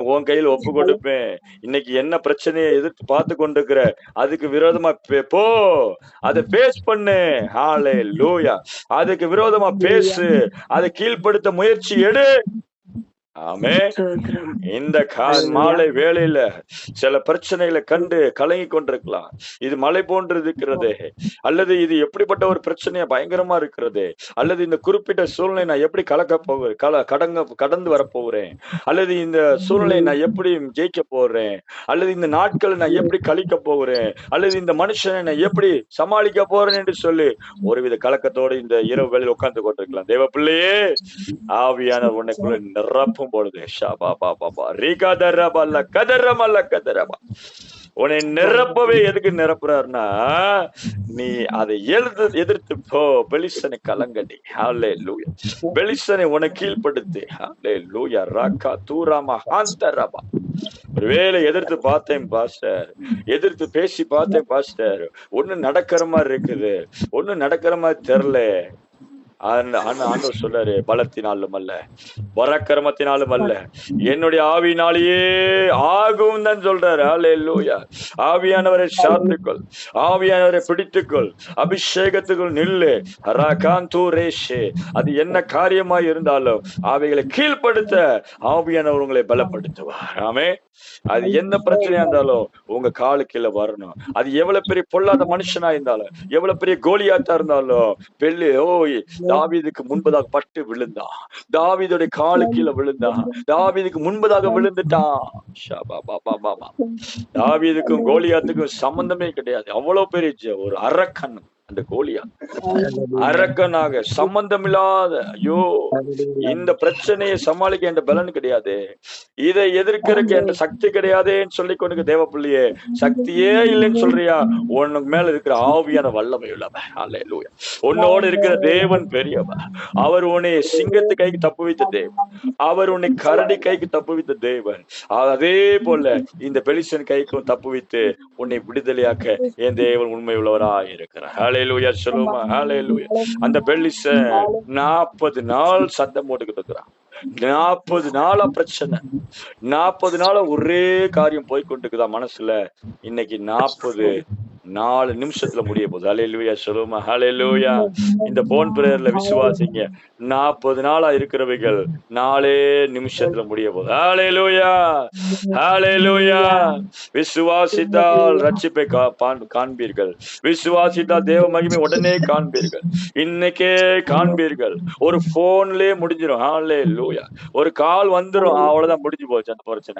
உன் கையில ஒப்பு கொடுப்பேன். இன்னைக்கு என்ன பிரச்சனையை எதிர்த்து பார்த்து கொண்டிருக்கிற, அதுக்கு விரோதமா போ, அதை பேஸ் பண்ணு. ஹalleluya. அதுக்கு விரோதமா பேசு, அதை கீழ்ப்படுத்த முயற்சி எடு. ஆமே. இந்த மாலை வேளையில சில பிரச்சனைகளை கண்டு கலங்கி கொண்டிருக்கலாம். இது மலை போன்று இருக்கிறது, அல்லது இது எப்படிப்பட்ட ஒரு பிரச்சனையா பயங்கரமா இருக்கிறது, அல்லது இந்த குறிப்பிட்ட சூழ்நிலை நான் எப்படி கலக்க போகிறேன், கடந்து வரப்போகிறேன், அல்லது இந்த சூழ்நிலை நான் எப்படி ஜெயிக்க போறேன், அல்லது இந்த நாட்களை நான் எப்படி கழிக்க போகிறேன், அல்லது இந்த மனுஷனை நான் எப்படி சமாளிக்க போறேன் என்று சொல்லி ஒருவித கலக்கத்தோடு இந்த இரவு வேளையில் உட்கார்ந்து கொண்டிருக்கலாம். தேவ பிள்ளையே, ஆவியான உன்னைக்குள்ள நிரப்பும் பொழுது உன்னை நிரப்பவே எதுக்கு நிரப்புறாருன்னா, நீ அதை எதிர்த்து போ. பெலிஸ்தனை கலங்கடி. ஹalleluya. பெலிஸ்தனை உன்னை கீழ்ப்படுத்து. ஹalleluya. ராகா தூராமா ஹாந்தரபா. ஒருவேளை எதிர்த்து பார்த்தேன் பாஸ்டர், எதிர்த்து பேசி பார்த்தேன் பாஸ்டர், ஒண்ணு நடக்கிற மாதிரி இருக்குது, ஒண்ணு நடக்கிற மாதிரி தெரியல. ஆண்டவர் சொல்றாரு, பலத்தினாலும் அல்ல, பராக்கிரமத்தினாலும் அல்ல, என்னுடைய ஆவியினாலேயே ஆகும் தான் சொல்றாரு. ஹalleluya. ஆவியானவரை சார்ந்துக்கொள், ஆவியானவரை பிடித்துக்கொள், அபிஷேகத்துக்குள் நில்லு. ரகாந்தூரேஷே. அது என்ன காரியமாய் இருந்தாலும் அவைகளை கீழ்ப்படுத்த ஆவியானவர் உங்களை பலப்படுத்துவார். ஆமே. அது என்ன பிரச்சனையா இருந்தாலும் உங்க காலு கீழே வரணும். அது எவ்வளவு பெரிய பொல்லாத மனுஷனா இருந்தாலும், எவ்வளவு பெரிய கோலியாத்தா இருந்தாலும், தாவீதுக்கு முன்பதாக பட்டு விழுந்தான், தாவீதுடைய காலு கீழே விழுந்தான், தாவீதுக்கு முன்பதாக விழுந்துட்டான். தாவீதுக்கும் கோலியாத்துக்கும் சம்பந்தமே கிடையாது. அவ்வளவு பெரிய ஒரு அரக்கன் அந்த கோலியாத், அரக்கனாக சம்பந்தமில்லாத. ஐயோ, இந்த பிரச்சனையை சமாளிக்க என்ற பலன் கிடையாது, இதை எதிர்க்கிறதுக்கு என்ற சக்தி கிடையாதுன்னு சொல்லி கொண்டு தேவ பிள்ளையே, சக்தியே இல்லைன்னு சொல்றியா? உனக்கு மேல இருக்கிற ஆவியான வல்லமை உள்ளவன். ஹalleluya. உன்னோடு இருக்கிற தேவன் பெரியவர். அவர் உன்னை சிங்கத்து கைக்கு தப்பு வைத்த தேவன், அவர் உன்னை கரடி கைக்கு தப்பு வைத்த தேவன். அதே போல இந்த பெலிஸ்தன் கைக்கும் தப்பு வைத்து உன்னை விடுதலையாக்க என் தேவன் உண்மை உள்ளவராய் இருக்கிறார். ஹalleluya. சொல்லுமா ஹalleluya. அந்த பெலிஸ்தன் 40 நாள் சத்தம் போட்டுக்கிட்டு இருக்கிறான். 40 நாளா பிரச்சனை, 40 நாளா ஒரே காரியம் போய்கொண்டிருக்குதா மனசுல. இன்னைக்கு 44 நிமிஷத்துல முடிய போகுது. ஹalleluya. சொல்லுமா ஹalleluya. இந்த போன் பிரேயர்ல விசுவாசிங்க, 40 நாளா இருக்கிறவைகள் 4 நிமிஷத்துல முடிய போகுது. ஹalleluya. ஹalleluya. விசுவாசித்தால் ரட்சிப்பை காண்பீர்கள், விசுவாசித்தால் தேவ மகிமை உடனே காண்பீர்கள், இன்னைக்கே காண்பீர்கள். ஒரு போன்லயே முடிஞ்சிடும். ஹalleluya. ஒரு கால் வந்துரும், அவ்வளவுதான், முடிஞ்சு போச்சு அந்த பிரச்சனை.